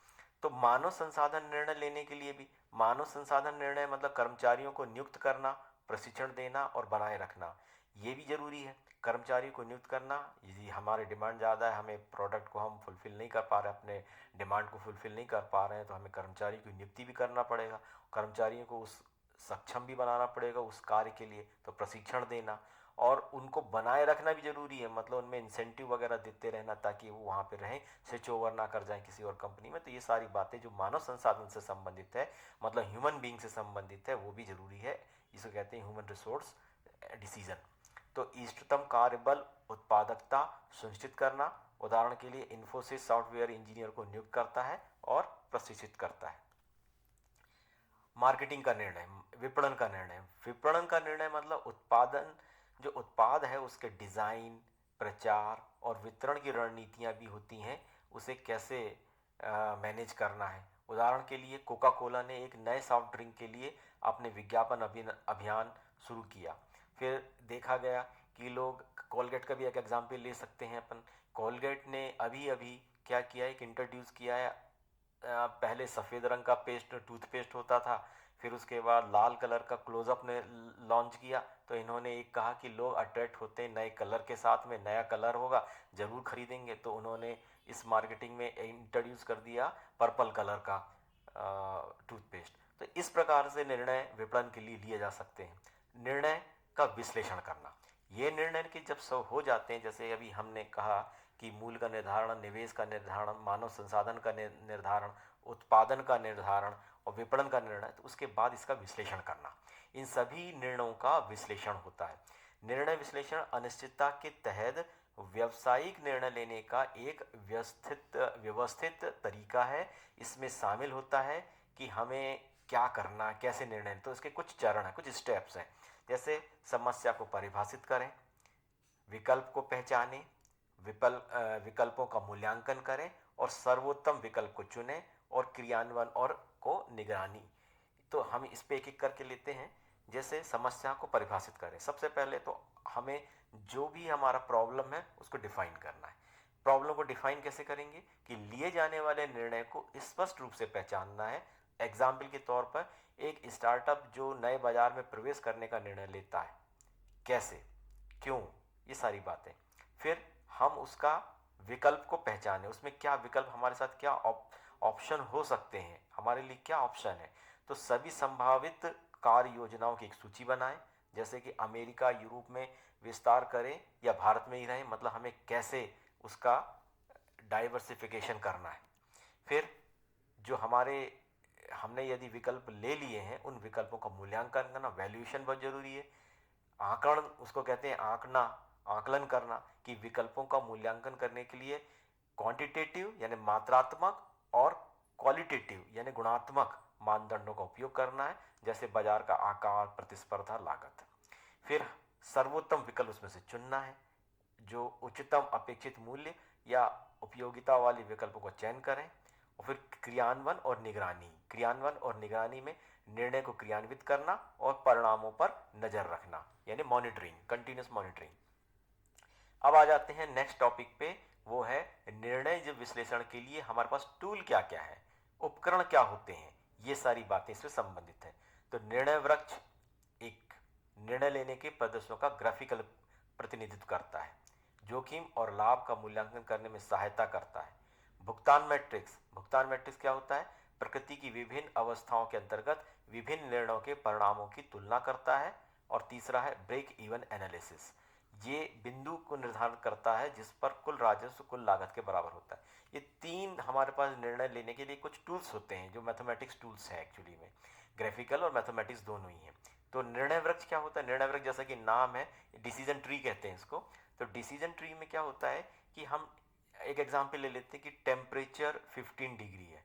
तो मानव संसाधन निर्णय लेने के लिए भी, मानव संसाधन निर्णय मतलब कर्मचारियों को नियुक्त करना, प्रशिक्षण देना और बनाए रखना, ये भी जरूरी है। कर्मचारी को नियुक्त करना, यदि हमारी डिमांड ज़्यादा है, हमें प्रोडक्ट को हम फुलफ़िल नहीं कर पा रहे, अपने डिमांड को फुलफ़िल नहीं कर पा रहे हैं, तो हमें कर्मचारी की नियुक्ति भी करना पड़ेगा। कर्मचारियों को उस सक्षम भी बनाना पड़ेगा उस कार्य के लिए, तो प्रशिक्षण देना और उनको बनाए रखना भी ज़रूरी है, मतलब उनमें इंसेंटिव वगैरह देते रहना ताकि वो वहाँ पे रहें, स्विच ओवर ना कर जाएं किसी और कंपनी में। तो ये सारी बातें जो मानव संसाधन से संबंधित है, मतलब ह्यूमन बीइंग से संबंधित है, वो भी ज़रूरी है। इसे कहते हैं ह्यूमन रिसोर्स डिसीजन। तो इष्टतम कार्यबल उत्पादकता सुनिश्चित करना, उदाहरण के लिए इन्फोसिस सॉफ्टवेयर इंजीनियर को नियुक्त करता है और प्रशिक्षित करता है। मार्केटिंग का निर्णय, विपणन का निर्णय। विपणन का निर्णय मतलब उत्पादन, जो उत्पाद है उसके डिज़ाइन, प्रचार और वितरण की रणनीतियाँ भी होती हैं, उसे कैसे मैनेज करना है। उदाहरण के लिए कोका कोला ने एक नए सॉफ्ट ड्रिंक के लिए अपने विज्ञापन अभियान शुरू किया। फिर देखा गया कि लोग, कोलगेट का भी एक एग्जाम्पल ले सकते हैं अपन। कोलगेट ने अभी अभी क्या किया है कि इंट्रोड्यूस किया है, पहले सफ़ेद रंग का पेस्ट टूथपेस्ट होता था, फिर उसके बाद लाल कलर का क्लोजअप ने लॉन्च किया। तो इन्होंने एक कहा कि लोग अट्रैक्ट होते हैं नए कलर के साथ में, नया कलर होगा ज़रूर खरीदेंगे, तो उन्होंने इस मार्केटिंग में इंट्रोड्यूस कर दिया पर्पल कलर का टूथपेस्ट। तो इस प्रकार से निर्णय विपणन के लिए लिए जा सकते हैं। निर्णय का विश्लेषण करना, ये निर्णय के जब सब हो जाते हैं, जैसे अभी हमने कहा कि मूल्य का निर्धारण, निवेश का निर्धारण, मानव संसाधन का निर्धारण, उत्पादन का निर्धारण और विपणन का निर्णय, तो उसके बाद इसका विश्लेषण करना। इन सभी निर्णयों का विश्लेषण होता है। निर्णय विश्लेषण अनिश्चितता के तहत व्यावसायिक निर्णय लेने का एक व्यवस्थित तरीका है। इसमें शामिल होता है कि हमें क्या करना, कैसे निर्णय, तो इसके कुछ चरण हैं, कुछ स्टेप्स हैं। जैसे समस्या को परिभाषित करें, विकल्प को पहचानें, विकल्पों का मूल्यांकन करें और सर्वोत्तम विकल्प को चुनें और क्रियान्वयन और को निगरानी। तो हम इस पे एक एक करके लेते हैं। जैसे समस्या को परिभाषित करें, सबसे पहले तो हमें जो भी हमारा प्रॉब्लम है उसको डिफाइन करना है। प्रॉब्लम को डिफाइन कैसे करेंगे कि लिए जाने वाले निर्णय को स्पष्ट रूप से पहचानना है। एग्जाम्पल के तौर पर एक स्टार्टअप जो नए बाजार में प्रवेश करने का निर्णय लेता है, कैसे, क्यों, ये सारी बातें। फिर हम उसका विकल्प को पहचाने, उसमें क्या विकल्प हमारे साथ, क्या ऑप्शन हो सकते हैं, हमारे लिए क्या ऑप्शन है। तो सभी संभावित कार्य योजनाओं की एक सूची बनाएं, जैसे कि अमेरिका, यूरोप में विस्तार करें या भारत में ही रहें, मतलब हमें कैसे उसका डाइवर्सिफिकेशन करना है। फिर जो हमारे, हमने यदि विकल्प ले लिए हैं उन विकल्पों का मूल्यांकन करना, वैल्यूएशन बहुत ज़रूरी है। आकलन, उसको कहते हैं आंकना, आकलन करना कि विकल्पों का मूल्यांकन करने के लिए क्वांटिटेटिव यानी मात्रात्मक और क्वालिटेटिव यानी गुणात्मक मानदंडों का उपयोग करना है, जैसे बाजार का आकार, प्रतिस्पर्धा, लागत। फिर सर्वोत्तम विकल्प उसमें से चुनना है, जो उच्चतम अपेक्षित मूल्य या उपयोगिता वाले विकल्पों का चयन करें। और फिर क्रियान्वयन और निगरानी, क्रियान्वयन और निगरानी में निर्णय को क्रियान्वित करना और परिणामों पर नजर रखना, यानी मॉनिटरिंग, कंटिन्यूस मॉनिटरिंग। अब आ जाते हैं नेक्स्ट टॉपिक पे, वो है निर्णय जो विश्लेषण के लिए हमारे पास टूल क्या क्या है, उपकरण क्या होते हैं, ये सारी बातें इससे संबंधित है। तो निर्णय वृक्ष एक निर्णय लेने के प्रदर्शनों का ग्राफिकल प्रतिनिधित्व करता है, जोखिम और लाभ का मूल्यांकन करने में सहायता करता है। भुगतान मैट्रिक्स, भुगतान मैट्रिक्स क्या होता है, प्रकृति की विभिन्न अवस्थाओं के अंतर्गत विभिन्न निर्णयों के परिणामों की तुलना करता है। और तीसरा है ब्रेक इवन एनालिसिस, ये बिंदु को निर्धारण करता है जिस पर कुल राजस्व कुल लागत के बराबर होता है। ये तीन हमारे पास निर्णय लेने के लिए कुछ टूल्स होते हैं जो मैथमेटिक्स टूल्स है एक्चुअली में, ग्राफिकल और मैथमेटिक्स दोनों ही हैं। तो निर्णय वृक्ष क्या होता है? निर्णय वृक्ष जैसा कि नाम है, डिसीजन ट्री कहते हैं इसको। तो डिसीजन ट्री में क्या होता है कि हम एक एग्जाम्पल ले लेते हैं कि टेम्परेचर 15 डिग्री है,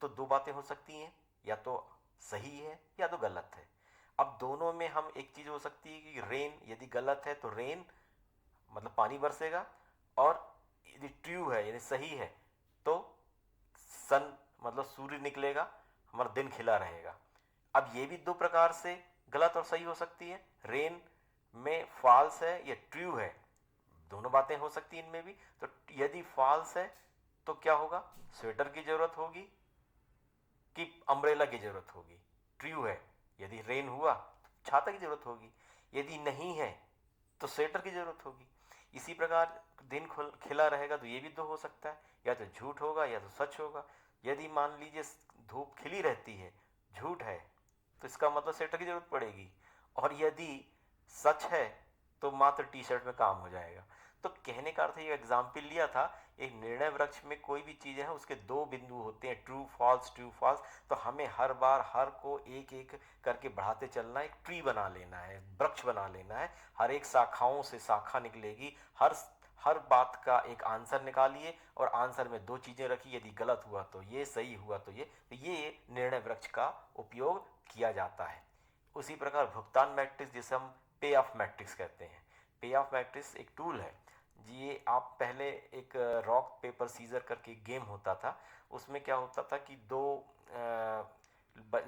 तो दो बातें हो सकती हैं, या तो सही है या तो गलत है। अब दोनों में हम एक चीज हो सकती है कि रेन, यदि गलत है तो रेन मतलब पानी बरसेगा, और यदि ट्रू है यानी सही है तो सन मतलब सूर्य निकलेगा, हमारा दिन खिला रहेगा। अब ये भी दो प्रकार से गलत और सही हो सकती है। रेन में फॉल्स है या ट्रू है, दोनों बातें हो सकती हैं इनमें भी। तो यदि फॉल्स है तो क्या होगा? स्वेटर की जरूरत होगी कि अम्ब्रेला की जरूरत होगी? ट्रू है, यदि रेन हुआ तो छाता की जरूरत होगी, यदि नहीं है तो स्वेटर की जरूरत होगी। इसी प्रकार दिन खिला रहेगा तो ये भी दो हो सकता है, या तो झूठ होगा या तो सच होगा। यदि मान लीजिए धूप खिली रहती है, झूठ है, तो इसका मतलब स्वेटर की जरूरत पड़ेगी, और यदि सच है तो मात्र टी शर्ट में काम हो जाएगा। तो कहने का अर्थ ये एग्जाम्पल लिया था, एक निर्णय वृक्ष में कोई भी चीज़ है उसके दो बिंदु होते हैं, ट्रू फॉल्स ट्रू फॉल्स। तो हमें हर बार हर को एक एक करके बढ़ाते चलना है, एक ट्री बना लेना है, वृक्ष बना लेना है। हर एक शाखाओं से शाखा निकलेगी, हर हर बात का एक आंसर निकालिए और आंसर में दो चीज़ें रखी, यदि गलत हुआ तो ये, सही हुआ तो ये निर्णय वृक्ष का उपयोग किया जाता है। उसी प्रकार भुगतान मैट्रिक्स, जिसे हम पे ऑफ मैट्रिक्स कहते हैं, पे ऑफ मैट्रिक्स एक टूल है। ये आप पहले एक रॉक पेपर सीजर करके गेम होता था, उसमें क्या होता था कि दो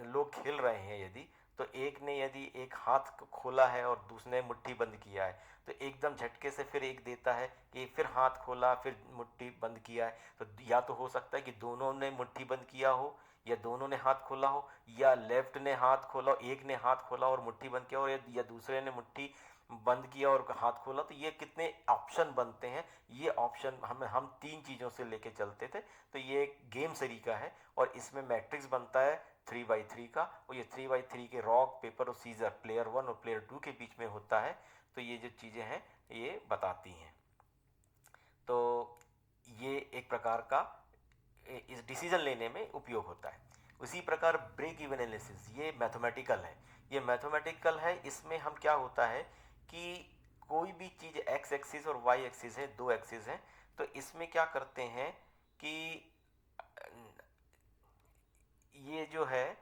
लोग खेल रहे हैं, यदि तो एक ने यदि एक हाथ खोला है और दूसरे ने मुट्ठी बंद किया है, तो एकदम झटके से फिर एक देता है कि फिर हाथ खोला फिर मुट्ठी बंद किया है। तो या तो हो सकता है कि दोनों ने मुट्ठी बंद किया हो, या दोनों ने हाथ खोला हो, या लेफ्ट ने हाथ खोला, एक ने हाथ खोला और मुट्ठी बंद किया, और या दूसरे ने मुट्ठी बंद किया और हाथ खोला। तो ये कितने ऑप्शन बनते हैं, ये ऑप्शन हम तीन चीज़ों से लेके चलते थे। तो ये एक गेम तरीका है, और इसमें मैट्रिक्स बनता है 3x3 का, और ये 3x3 के रॉक पेपर और सीजर प्लेयर 1 और प्लेयर 2 के बीच में होता है। तो ये जो चीज़ें हैं ये बताती हैं। तो ये एक प्रकार का इस डिसीजन लेने में उपयोग होता है। उसी प्रकार ब्रेक इवन एनालिसिस, ये मैथमेटिकल है। ये मैथमेटिकल है, इसमें हम क्या होता है कि कोई भी चीज़ एक्स एक्सिस और वाई एक्सिस है, दो एक्सिस हैं। तो इसमें क्या करते हैं कि ये जो है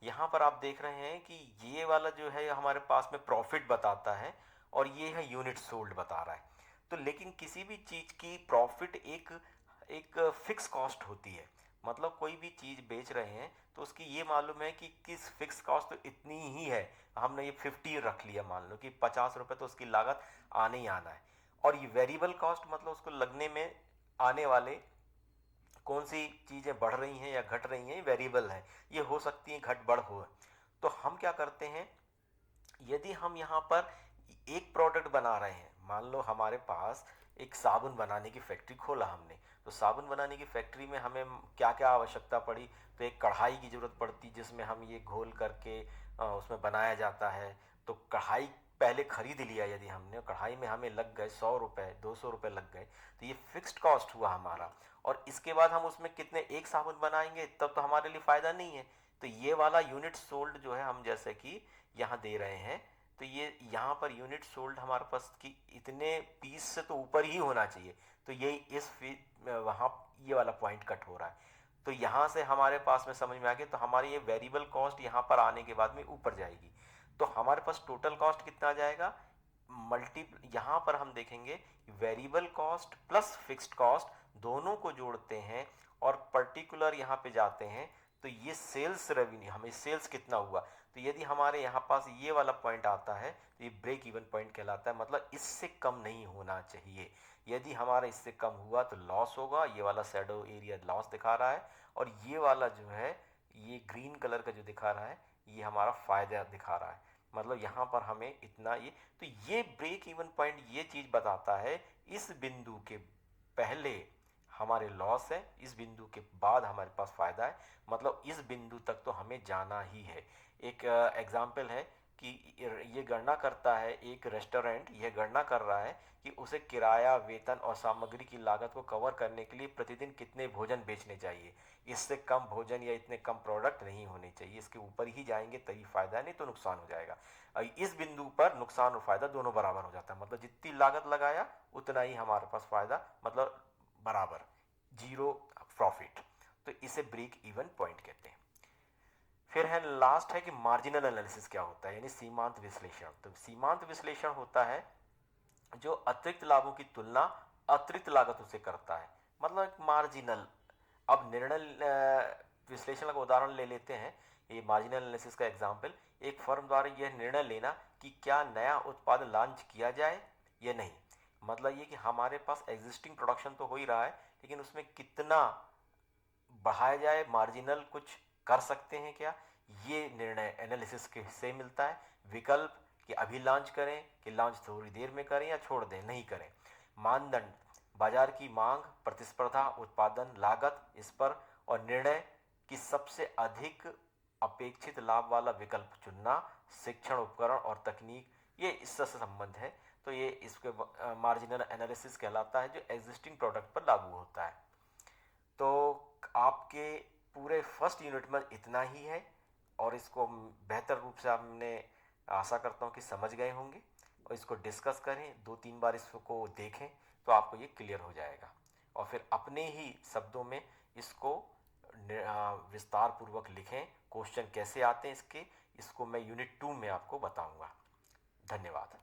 यहाँ पर आप देख रहे हैं कि ये वाला जो है हमारे पास में प्रॉफिट बताता है, और ये है यूनिट सोल्ड बता रहा है। तो लेकिन किसी भी चीज़ की प्रॉफिट एक एक फिक्स कॉस्ट होती है। मतलब कोई भी चीज़ बेच रहे हैं तो उसकी ये मालूम है कि किस फिक्स कॉस्ट तो इतनी ही है। हमने ये 50 रख लिया, मान लो कि 50 रुपये तो उसकी लागत आने ही आना है। और ये वेरिएबल कॉस्ट मतलब उसको लगने में आने वाले कौन सी चीज़ें बढ़ रही हैं या घट रही हैं, वेरिएबल है, ये हो सकती है घट बढ़ हो। तो हम क्या करते हैं, यदि हम यहाँ पर एक प्रोडक्ट बना रहे हैं, मान लो हमारे पास एक साबुन बनाने की फैक्ट्री खोला हमने, तो साबुन बनाने की फैक्ट्री में हमें क्या क्या आवश्यकता पड़ी? तो एक कढ़ाई की ज़रूरत पड़ती जिसमें हम ये घोल करके उसमें बनाया जाता है। तो कढ़ाई पहले खरीद लिया यदि हमने, कढ़ाई में हमें लग गए 100 रुपये 200 रुपये लग गए, तो ये फिक्स्ड कॉस्ट हुआ हमारा। और इसके बाद हम उसमें कितने एक साबुन बनाएंगे, तब तो हमारे लिए फ़ायदा नहीं है। तो ये वाला यूनिट सोल्ड जो है हम जैसे कि यहाँ दे रहे हैं, तो ये यहाँ पर यूनिट सोल्ड हमारे पास की इतने पीस से तो ऊपर ही होना चाहिए। तो ये इस वहाँ ये वाला पॉइंट कट हो रहा है। तो यहाँ से हमारे पास में समझ में आ गया, तो हमारी ये वेरिएबल कॉस्ट यहाँ पर आने के बाद में ऊपर जाएगी। तो हमारे पास टोटल कॉस्ट कितना आ जाएगा? यहाँ पर हम देखेंगे variable cost plus fixed cost दोनों को जोड़ते हैं और पर्टिकुलर यहाँ पे जाते हैं, तो ये सेल्स रेवेन्यू, हमें सेल्स कितना हुआ। तो यदि हमारे यहाँ पास ये वाला पॉइंट आता है तो ये ब्रेक इवन पॉइंट कहलाता है, मतलब इससे कम नहीं होना चाहिए। यदि हमारा इससे कम हुआ तो लॉस होगा, ये वाला शैडो एरिया लॉस दिखा रहा है, और ये वाला जो है ये ग्रीन कलर का जो दिखा रहा है ये हमारा फायदा दिखा रहा है। मतलब यहाँ पर हमें इतना ये, तो ये ब्रेक इवन पॉइंट ये चीज़ बताता है इस बिंदु के पहले हमारे लॉस है, इस बिंदु के बाद हमारे पास फ़ायदा है, मतलब इस बिंदु तक तो हमें जाना ही है। एक एग्जाम्पल है, कि ये गणना करता है, एक रेस्टोरेंट यह गणना कर रहा है कि उसे किराया, वेतन और सामग्री की लागत को कवर करने के लिए प्रतिदिन कितने भोजन बेचने चाहिए। इससे कम भोजन या इतने कम प्रोडक्ट नहीं होने चाहिए, इसके ऊपर ही जाएंगे तभी फायदा, नहीं तो नुकसान हो जाएगा। इस बिंदु पर नुकसान और फायदा दोनों बराबर हो जाता है, मतलब जितनी लागत लगाया उतना ही हमारे पास फायदा, मतलब बराबर, जीरो प्रॉफिट। तो इसे ब्रेक इवन पॉइंट कहते हैं। फिर है लास्ट है कि मार्जिनल एनालिसिस क्या होता है, यानी सीमांत विश्लेषण। तो सीमांत विश्लेषण होता है जो अतिरिक्त लाभों की तुलना अतिरिक्त लागतों से करता है, मतलब एक मार्जिनल। अब निर्णय विश्लेषण का उदाहरण ले लेते हैं, ये मार्जिनल एनालिसिस का एग्जाम्पल। एक फर्म द्वारा यह निर्णय लेना कि क्या नया उत्पाद लॉन्च किया जाए या नहीं। मतलब ये कि हमारे पास एग्जिस्टिंग प्रोडक्शन तो हो ही रहा है, लेकिन उसमें कितना बढ़ाया जाए, मार्जिनल कुछ कर सकते हैं क्या, ये निर्णय एनालिसिस के से मिलता है। विकल्प कि अभी लॉन्च करें कि लॉन्च थोड़ी देर में करें या छोड़ दें, नहीं करें। मानदंड बाजार की मांग, प्रतिस्पर्धा, उत्पादन लागत, इस पर। और निर्णय कि सबसे अधिक अपेक्षित लाभ वाला विकल्प चुनना। शिक्षण, उपकरण और तकनीक, ये इससे संबंध है। तो ये इसके मार्जिनल एनालिसिस कहलाता है, जो एग्जिस्टिंग प्रोडक्ट पर लागू होता है। तो आपके पूरे फर्स्ट यूनिट में इतना ही है, और इसको बेहतर रूप से आपने, आशा करता हूँ कि समझ गए होंगे। और इसको डिस्कस करें, 2-3 बार इसको देखें तो आपको ये क्लियर हो जाएगा। और फिर अपने ही शब्दों में इसको विस्तार पूर्वक लिखें। क्वेश्चन कैसे आते हैं इसके, इसको मैं यूनिट 2 में आपको बताऊंगा। धन्यवाद।